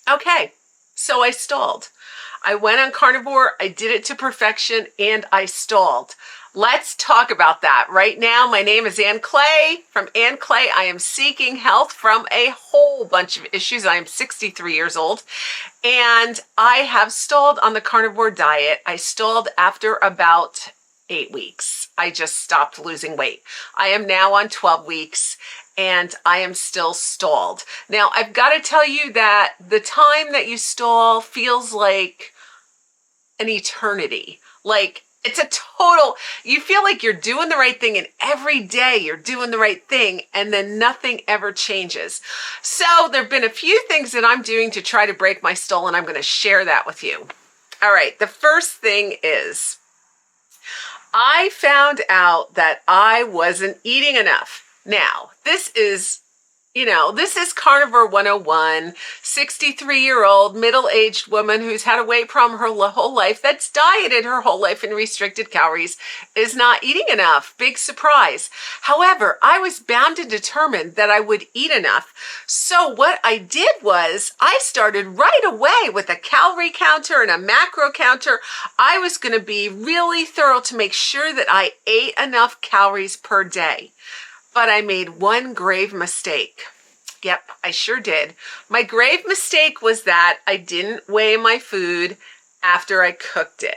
Okay, so I stalled. I went on carnivore, I did it to perfection, and I stalled. Let's talk about that right now. My name is Ann Clay. From Ann Clay, I am seeking health from a whole bunch of issues. I am 63 years old, and I have stalled on the carnivore diet. I stalled after about 8 weeks. I just stopped losing weight. I am now on 12 weeks and I am still stalled. Now, I've got to tell you that the time that you stall feels like an eternity. Like, it's a total, you feel like you're doing the right thing and every day you're doing the right thing and then nothing ever changes. So there've been a few things that I'm doing to try to break my stall, and I'm going to share that with you. All right, the first thing is I found out that I wasn't eating enough. Now, this is Carnivore 101, 63-year-old middle-aged woman who's had a weight problem her whole life, that's dieted her whole life and restricted calories, is not eating enough. Big surprise. However, I was bound and determined that I would eat enough. So what I did was I started right away with a calorie counter and a macro counter. I was going to be really thorough to make sure that I ate enough calories per day. But I made one grave mistake. Yep, I sure did. My grave mistake was that I didn't weigh my food after I cooked it.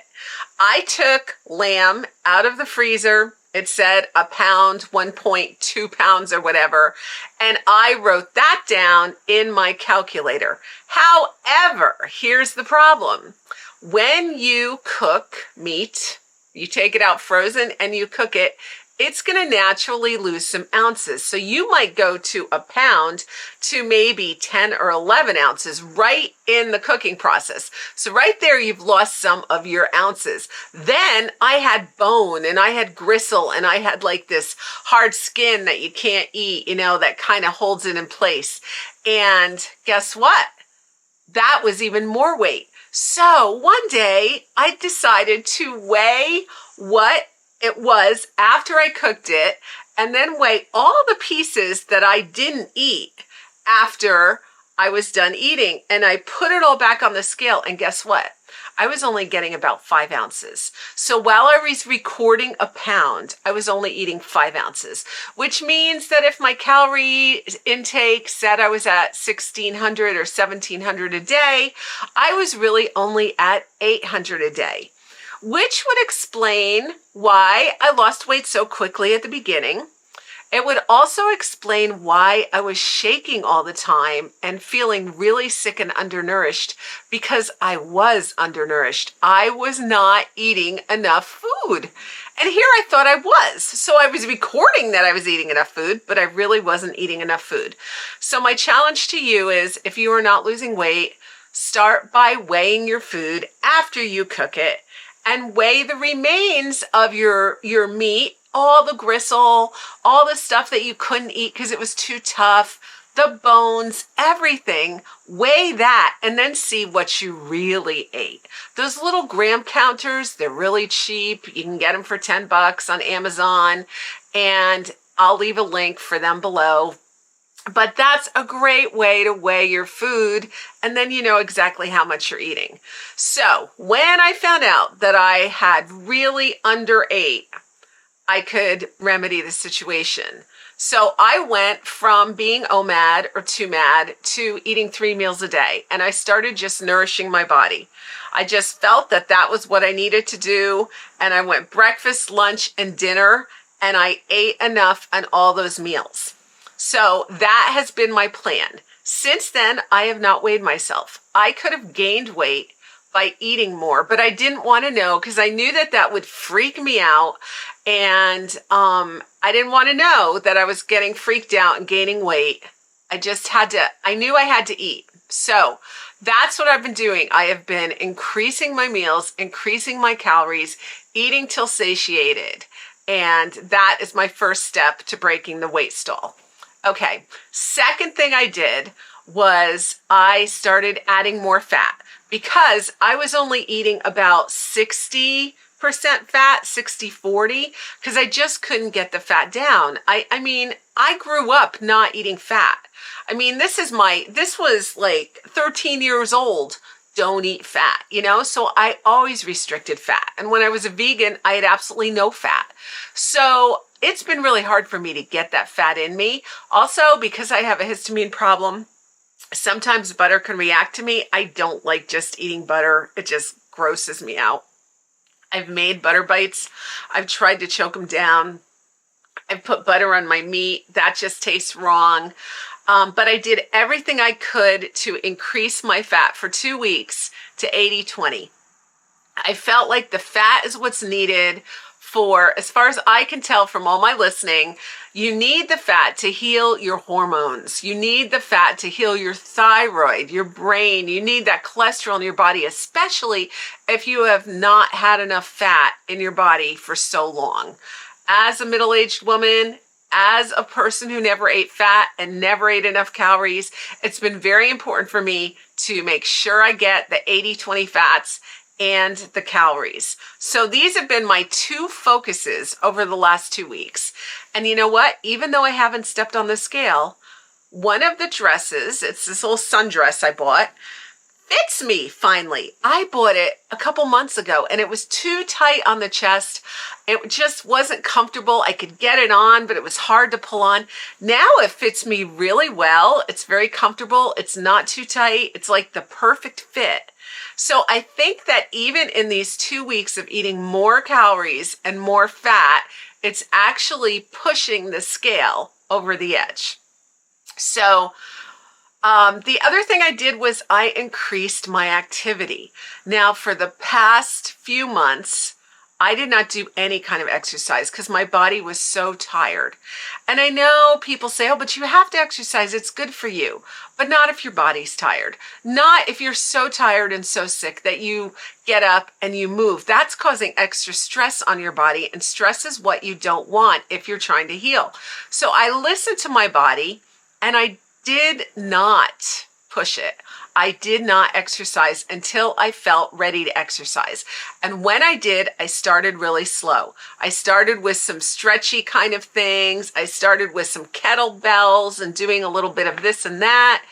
I took lamb out of the freezer. It said a pound, 1.2 pounds or whatever. And I wrote that down in my calculator. However, here's the problem. When you cook meat, you take it out frozen and you cook it, it's going to naturally lose some ounces. So you might go to a pound to maybe 10 or 11 ounces right in the cooking process. So right there, you've lost some of your ounces. Then I had bone and I had gristle and I had like this hard skin that you can't eat, that kind of holds it in place. And guess what? That was even more weight. So one day I decided to weigh what it was after I cooked it, and then weigh all the pieces that I didn't eat after I was done eating. And I put it all back on the scale, and guess what? I was only getting about 5 ounces. So while I was recording a pound, I was only eating 5 ounces, which means that if my calorie intake said I was at 1,600 or 1,700 a day, I was really only at 800 a day. Which would explain why I lost weight so quickly at the beginning. It would also explain why I was shaking all the time and feeling really sick and undernourished, because I was undernourished. I was not eating enough food. And here I thought I was. So I was recording that I was eating enough food, but I really wasn't eating enough food. So my challenge to you is, if you are not losing weight, start by weighing your food after you cook it. And weigh the remains of your meat, all the gristle, all the stuff that you couldn't eat because it was too tough, the bones, everything. Weigh that and then see what you really ate. Those little gram counters, they're really cheap. You can get them for $10 on Amazon, and I'll leave a link for them below. But that's a great way to weigh your food, and then you know exactly how much you're eating. So when I found out that I had really underate, I could remedy the situation. So I went from being OMAD or 2MAD to eating 3 meals a day, and I started just nourishing my body. I just felt that that was what I needed to do, and I went breakfast, lunch, and dinner, and I ate enough on all those meals. So that has been my plan. Since then, I have not weighed myself. I could have gained weight by eating more, but I didn't want to know because I knew that that would freak me out. And I didn't want to know that I was getting freaked out and gaining weight. I knew I had to eat. So that's what I've been doing. I have been increasing my meals, increasing my calories, eating till satiated. And that is my first step to breaking the weight stall. Okay, second thing I did was I started adding more fat because I was only eating about 60% fat, 60-40, because I just couldn't get the fat down. I mean, I grew up not eating fat. I mean, this was like 13 years old. Don't eat fat, you know? So I always restricted fat. And when I was a vegan, I had absolutely no fat. So it's been really hard for me to get that fat in me. Also, because I have a histamine problem, sometimes butter can react to me. I don't like just eating butter. It just grosses me out. I've made butter bites. I've tried to choke them down. I've put butter on my meat. That just tastes wrong. But I did everything I could to increase my fat for 2 weeks to 80-20. I felt like the fat is what's needed for, as far as I can tell from all my listening, you need the fat to heal your hormones. You need the fat to heal your thyroid, your brain. You need that cholesterol in your body, especially if you have not had enough fat in your body for so long. As a middle-aged woman, as a person who never ate fat and never ate enough calories, it's been very important for me to make sure I get the 80-20 fats and the calories. So these have been my two focuses over the last 2 weeks. And you know what? Even though I haven't stepped on the scale, one of the dresses, it's this little sundress I bought, fits me finally. I bought it a couple months ago and it was too tight on the chest. It just wasn't comfortable. I could get it on, but it was hard to pull on. Now it fits me really well. It's very comfortable. It's not too tight. It's like the perfect fit. So I think that even in these 2 weeks of eating more calories and more fat, it's actually pushing the scale over the edge. So the other thing I did was I increased my activity. Now, for the past few months, I did not do any kind of exercise because my body was so tired. And I know people say, oh, but you have to exercise. It's good for you. But not if your body's tired. Not if you're so tired and so sick that you get up and you move. That's causing extra stress on your body. And stress is what you don't want if you're trying to heal. So I listened to my body and I did not push it. I did not exercise until I felt ready to exercise. And when I did, I started really slow. I started with some stretchy kind of things. I started with some kettlebells and doing a little bit of this and that.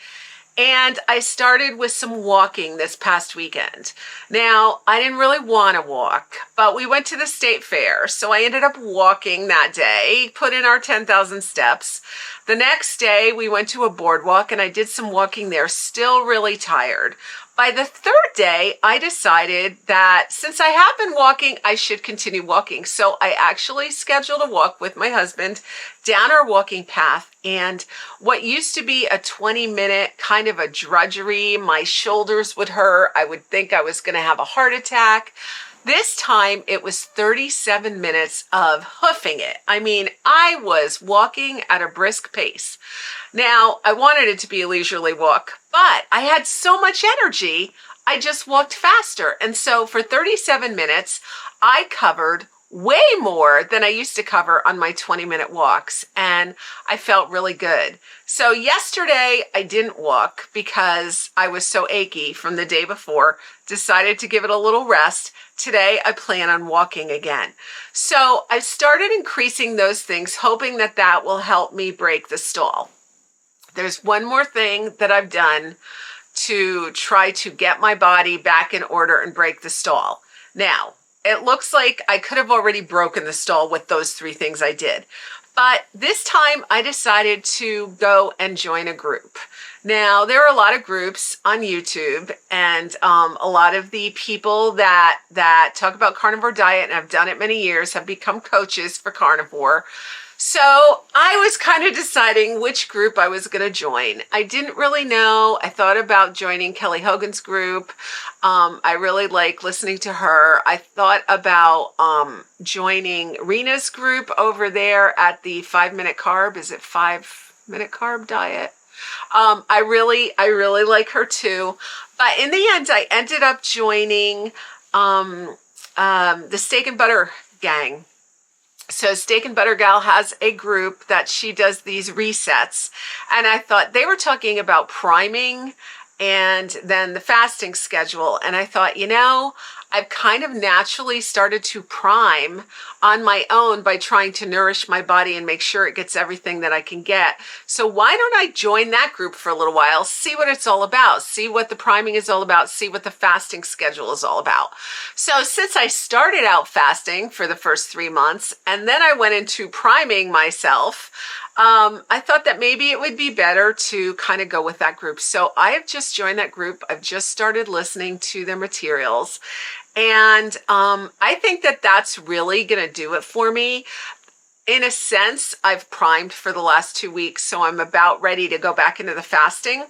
And I started with some walking this past weekend. Now, I didn't really want to walk, but we went to the state fair. So I ended up walking that day, put in our 10,000 steps. The next day, we went to a boardwalk and I did some walking there, still really tired. By the third day, I decided that since I have been walking, I should continue walking. So I actually scheduled a walk with my husband down our walking path. And what used to be a 20-minute kind of a drudgery, my shoulders would hurt. I would think I was going to have a heart attack. This time it was 37 minutes of hoofing it. I mean, I was walking at a brisk pace. Now, I wanted it to be a leisurely walk, but I had so much energy, I just walked faster. And so for 37 minutes, I covered way more than I used to cover on my 20-minute walks, and I felt really good. So yesterday I didn't walk because I was so achy from the day before, decided to give it a little rest. Today I plan on walking again. So I've started increasing those things, hoping that that will help me break the stall. There's one more thing that I've done to try to get my body back in order and break the stall. Now, it looks like I could have already broken the stall with those 3 things I did. But this time I decided to go and join a group. Now, there are a lot of groups on YouTube, and a lot of the people that talk about carnivore diet and have done it many years have become coaches for carnivore. So I was kind of deciding which group I was going to join. I didn't really know. I thought about joining Kelly Hogan's group. I really like listening to her. I thought about joining Rena's group over there at the 5-minute carb. Is it 5-minute carb diet? I really like her too. But in the end, I ended up joining the Steak and Butter gang. So Steak and Butter Gal has a group that she does these resets. And I thought they were talking about priming and then the fasting schedule. And I thought, you know, I've kind of naturally started to prime on my own by trying to nourish my body and make sure it gets everything that I can get. So why don't I join that group for a little while, see what it's all about, see what the priming is all about, see what the fasting schedule is all about. So since I started out fasting for the first 3 months and then I went into priming myself, I thought that maybe it would be better to kind of go with that group. So I have just joined that group. I've just started listening to their materials. And I think that that's really going to do it for me. In a sense, I've primed for the last 2 weeks, so I'm about ready to go back into the fasting.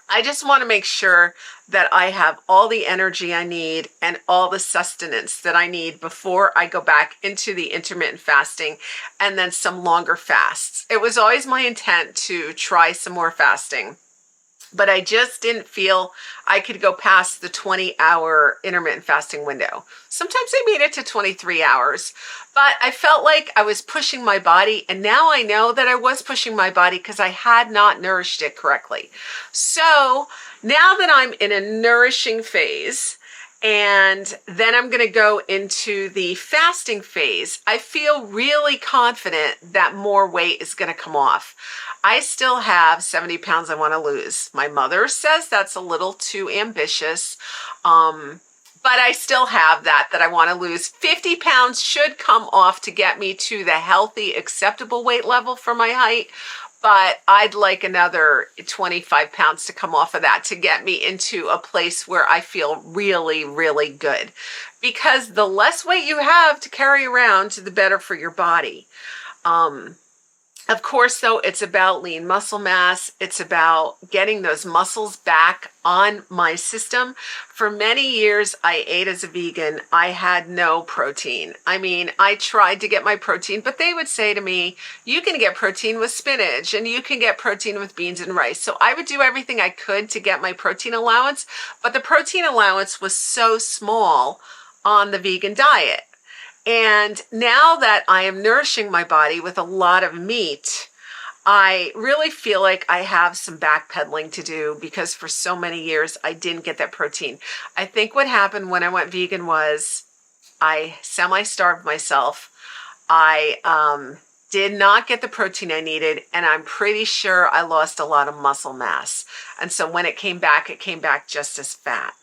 I just want to make sure that I have all the energy I need and all the sustenance that I need before I go back into the intermittent fasting and then some longer fasts. It was always my intent to try some more fasting, but I just didn't feel I could go past the 20-hour intermittent fasting window. Sometimes I made it to 23 hours, but I felt like I was pushing my body, and now I know that I was pushing my body because I had not nourished it correctly. So now that I'm in a nourishing phase, and then I'm going to go into the fasting phase, I feel really confident that more weight is going to come off. I still have 70 pounds I want to lose. My mother says that's a little too ambitious, but I still have that I want to lose. 50 pounds should come off to get me to the healthy, acceptable weight level for my height. But I'd like another 25 pounds to come off of that to get me into a place where I feel really, really good. Because the less weight you have to carry around, the better for your body. Of course, though, it's about lean muscle mass. It's about getting those muscles back on my system. For many years, I ate as a vegan. I had no protein. I mean, I tried to get my protein, but they would say to me, you can get protein with spinach and you can get protein with beans and rice. So I would do everything I could to get my protein allowance, but the protein allowance was so small on the vegan diet. And now that I am nourishing my body with a lot of meat, I really feel like I have some backpedaling to do because for so many years I didn't get that protein. I think what happened when I went vegan was I semi-starved myself. I did not get the protein I needed, and I'm pretty sure I lost a lot of muscle mass. And so when it came back just as fat.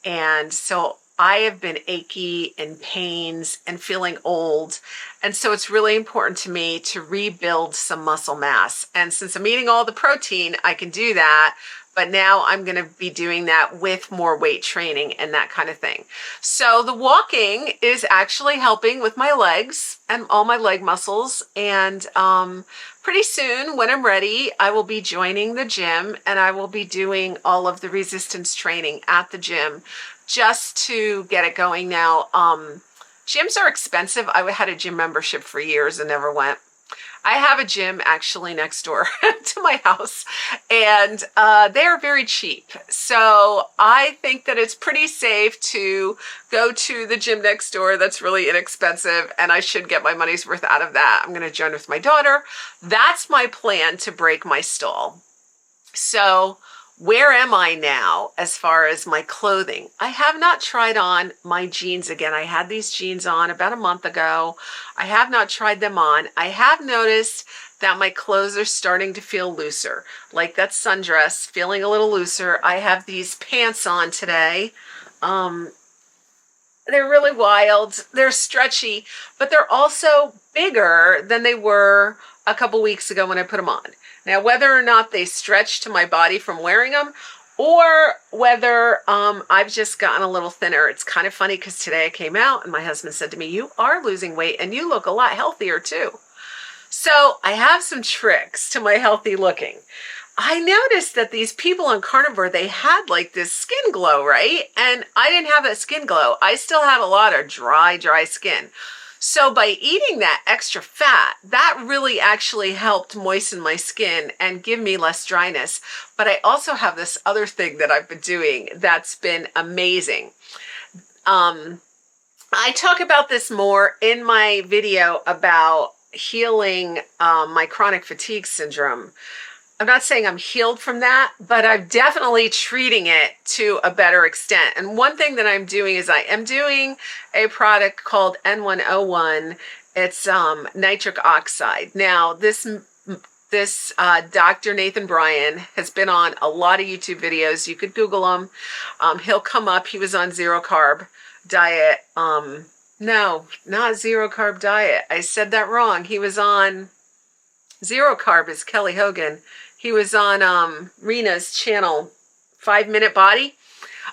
And so I have been achy and pains and feeling old. And so it's really important to me to rebuild some muscle mass. And since I'm eating all the protein, I can do that. But now I'm going to be doing that with more weight training and that kind of thing. So the walking is actually helping with my legs and all my leg muscles. And pretty soon, when I'm ready, I will be joining the gym and I will be doing all of the resistance training at the gym just to get it going now. Gyms are expensive. I had a gym membership for years and never went. I have a gym actually next door to my house, and they are very cheap. So I think that it's pretty safe to go to the gym next door that's really inexpensive, and I should get my money's worth out of that. I'm going to join with my daughter. That's my plan to break my stall. So where am I now as far as my clothing? I have not tried on my jeans again. I had these jeans on about a month ago. I have not tried them on. I have noticed that my clothes are starting to feel looser, like that sundress feeling a little looser. I have these pants on today. They're really wild. They're stretchy, but they're also bigger than they were a couple weeks ago when I put them on. Now, whether or not they stretch to my body from wearing them or whether I've just gotten a little thinner. It's kind of funny because today I came out and my husband said to me, you are losing weight and you look a lot healthier too. So I have some tricks to my healthy looking. I noticed that these people on Carnivore, they had like this skin glow, right? And I didn't have that skin glow. I still had a lot of dry skin. So by eating that extra fat, that really actually helped moisten my skin and give me less dryness. But I also have this other thing that I've been doing that's been amazing. I talk about this more in my video about healing my chronic fatigue syndrome. I'm not saying I'm healed from that, but I'm definitely treating it to a better extent. And one thing that I'm doing is I am doing a product called N101. It's nitric oxide. Now, this Dr. Nathan Bryan has been on a lot of YouTube videos. You could Google him. He'll come up. He was on zero carb diet. No, not zero carb diet. I said that wrong. He was on zero carb is Kelly Hogan. He was on Rena's channel, 5 Minute Body.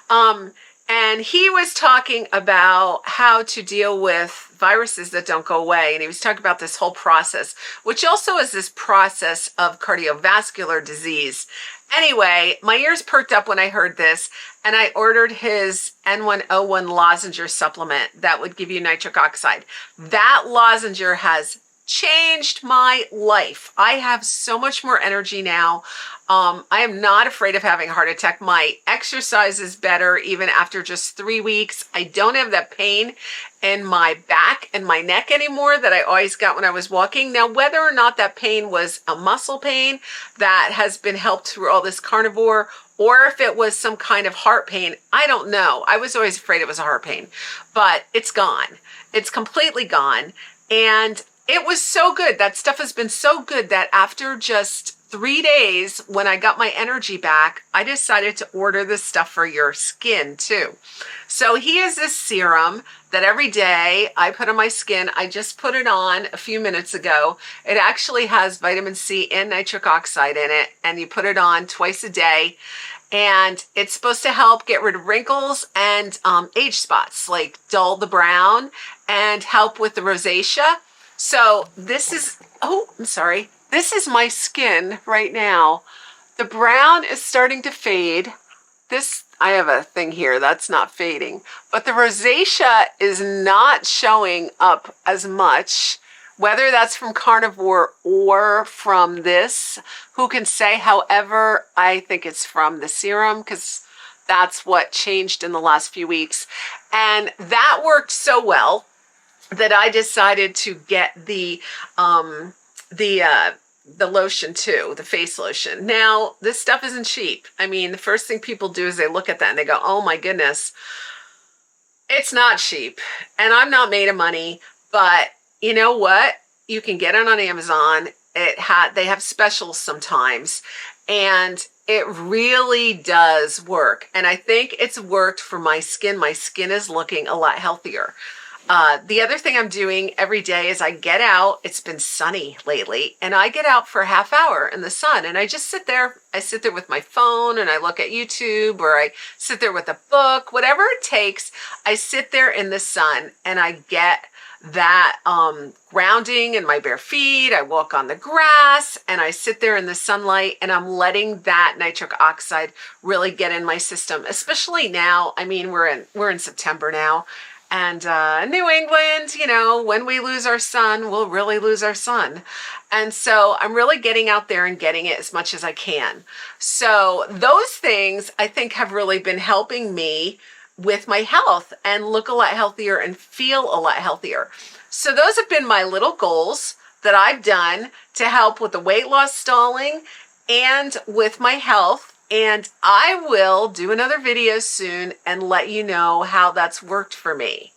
And he was talking about how to deal with viruses that don't go away. And he was talking about this whole process, which also is this process of cardiovascular disease. Anyway, my ears perked up when I heard this, and I ordered his N101 lozenger supplement that would give you nitric oxide. That lozenger has changed my life. I have so much more energy now. I am not afraid of having a heart attack. My exercise is better even after just 3 weeks. I don't have that pain in my back and my neck anymore that I always got when I was walking. Now, whether or not that pain was a muscle pain that has been helped through all this carnivore, or if it was some kind of heart pain, I don't know. I was always afraid it was a heart pain, but it's gone. It's completely gone. And it was so good. That stuff has been so good that after just 3 days, when I got my energy back, I decided to order this stuff for your skin too. So he has this serum that every day I put on my skin. I just put it on a few minutes ago. It actually has vitamin C and nitric oxide in it, and you put it on twice a day. And it's supposed to help get rid of wrinkles and age spots, like dull the brown and help with the rosacea. So this is, this is my skin right now. The brown is starting to fade. I have a thing here that's not fading, but the rosacea is not showing up as much, whether that's from Carnivore or from this. Who can say? However, I think it's from the serum because that's what changed in the last few weeks. And that worked so well that I decided to get the lotion too, the face lotion. Now, this stuff isn't cheap. I mean, the first thing people do is they look at that and they go, oh my goodness, it's not cheap. And I'm not made of money, but you know what? You can get it on Amazon. They have specials sometimes, and it really does work. And I think it's worked for my skin. My skin is looking a lot healthier. The other thing I'm doing every day is I get out. It's been sunny lately, and I get out for a half hour in the sun, and I just sit there. I sit there with my phone and I look at YouTube, or I sit there with a book, whatever it takes. I sit there in the sun and I get that grounding in my bare feet. I walk on the grass and I sit there in the sunlight, and I'm letting that nitric oxide really get in my system, especially now. I mean, we're in September now. And New England, you know, when we lose our sun, we'll really lose our sun. And so I'm really getting out there and getting it as much as I can. So those things I think have really been helping me with my health and look a lot healthier and feel a lot healthier. So those have been my little goals that I've done to help with the weight loss stalling and with my health. And I will do another video soon and let you know how that's worked for me.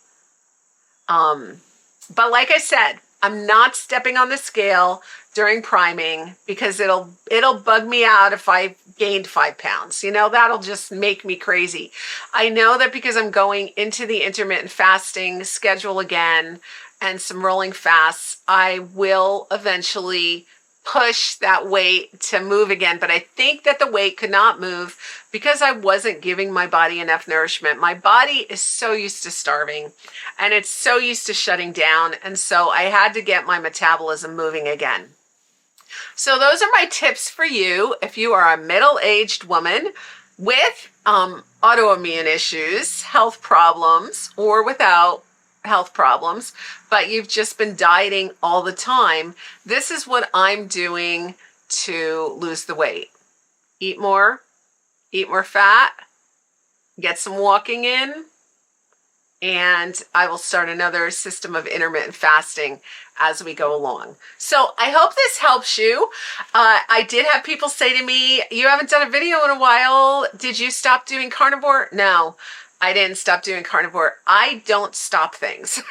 But like I said, I'm not stepping on the scale during priming because it'll bug me out if I gained 5 pounds. You know, that'll just make me crazy. I know that because I'm going into the intermittent fasting schedule again and some rolling fasts, I will eventually push that weight to move again. But I think that the weight could not move because I wasn't giving my body enough nourishment. My body is so used to starving and it's so used to shutting down. And so I had to get my metabolism moving again. So those are my tips for you if you are a middle-aged woman with autoimmune issues, health problems, or without health problems, but you've just been dieting all the time. This is what I'm doing to lose the weight. Eat more fat, get some walking in, and I will start another system of intermittent fasting as we go along. So I hope this helps you. I did have people say to me, you haven't done a video in a while. Did you stop doing carnivore? No, I didn't stop doing carnivore. I don't stop things.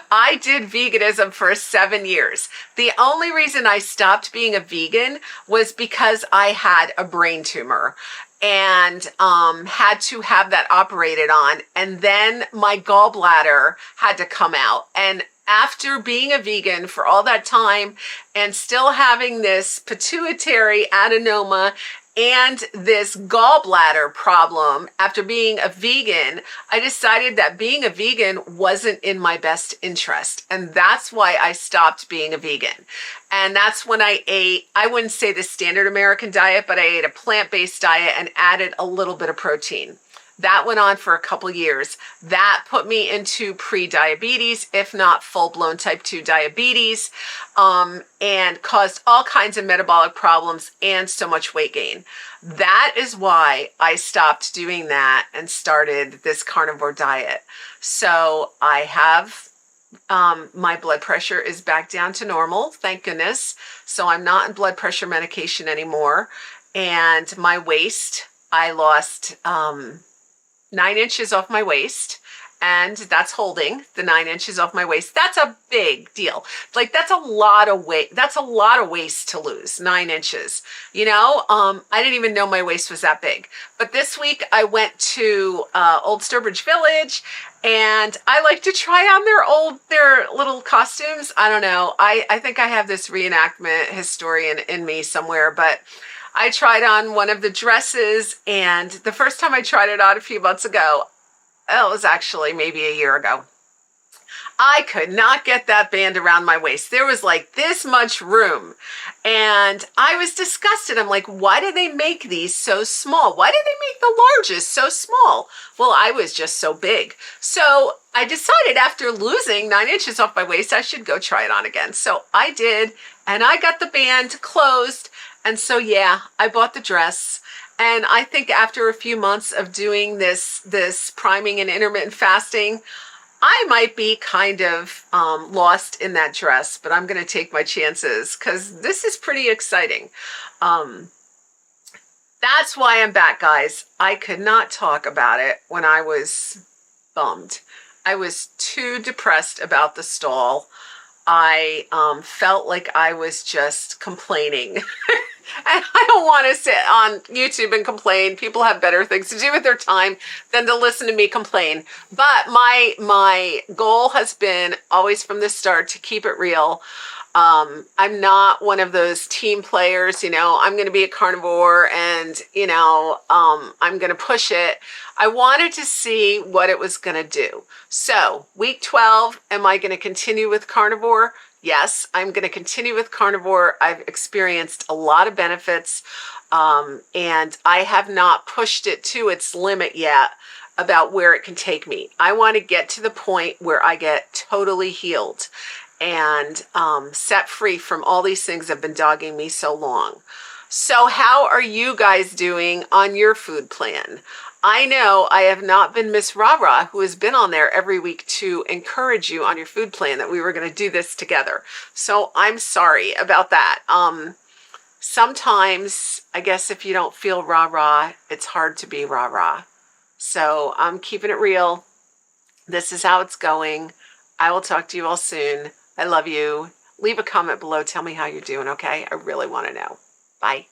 I did veganism for 7 years. The only reason I stopped being a vegan was because I had a brain tumor and had to have that operated on. And then my gallbladder had to come out. And after being a vegan for all that time and still having this pituitary adenoma and this gallbladder problem after being a vegan, I decided that being a vegan wasn't in my best interest. And that's why I stopped being a vegan. And that's when I ate, I wouldn't say the standard American diet, but I ate a plant-based diet and added a little bit of protein. That went on for a couple years. That put me into pre-diabetes, if not full-blown type 2 diabetes, and caused all kinds of metabolic problems and so much weight gain. That is why I stopped doing that and started this carnivore diet. So I have, my blood pressure is back down to normal, thank goodness. So I'm not on blood pressure medication anymore. And my waist, I lost 9 inches off my waist, and that's holding the 9 inches off my waist. That's a big deal. Like, that's a lot of weight. That's a lot of waist to lose, 9 inches. You know, I didn't even know my waist was that big. But this week I went to Old Sturbridge Village, and I like to try on their little costumes. I don't know. I think I have this reenactment historian in me somewhere, but I tried on one of the dresses, and the first time I tried it on a few months ago, it was actually maybe a year ago, I could not get that band around my waist. There was like this much room, and I was disgusted. I'm like, why do they make these so small? Why do they make the largest so small? Well, I was just so big. So I decided after losing 9 inches off my waist, I should go try it on again. So I did, and I got the band closed. And so, yeah, I bought the dress, and I think after a few months of doing this priming and intermittent fasting, I might be kind of lost in that dress, but I'm going to take my chances because this is pretty exciting. That's why I'm back, guys. I could not talk about it when I was bummed. I was too depressed about the stall. I felt like I was just complaining. And I don't want to sit on YouTube and complain. People have better things to do with their time than to listen to me complain. But my goal has been always from the start to keep it real. I'm not one of those team players, you know, I'm going to be a carnivore and, you know, I'm going to push it. I wanted to see what it was going to do. So week 12, am I going to continue with carnivore? Yes, I'm going to continue with carnivore. I've experienced a lot of benefits, and I have not pushed it to its limit yet about where it can take me. I want to get to the point where I get totally healed and set free from all these things that have been dogging me so long. So how are you guys doing on your food plan? I know I have not been Miss Rah-Rah, who has been on there every week to encourage you on your food plan, that we were going to do this together. So I'm sorry about that. Sometimes, I guess if you don't feel rah-rah, it's hard to be rah-rah. So I'm keeping it real. This is how it's going. I will talk to you all soon. I love you. Leave a comment below. Tell me how you're doing, okay? I really want to know. Bye.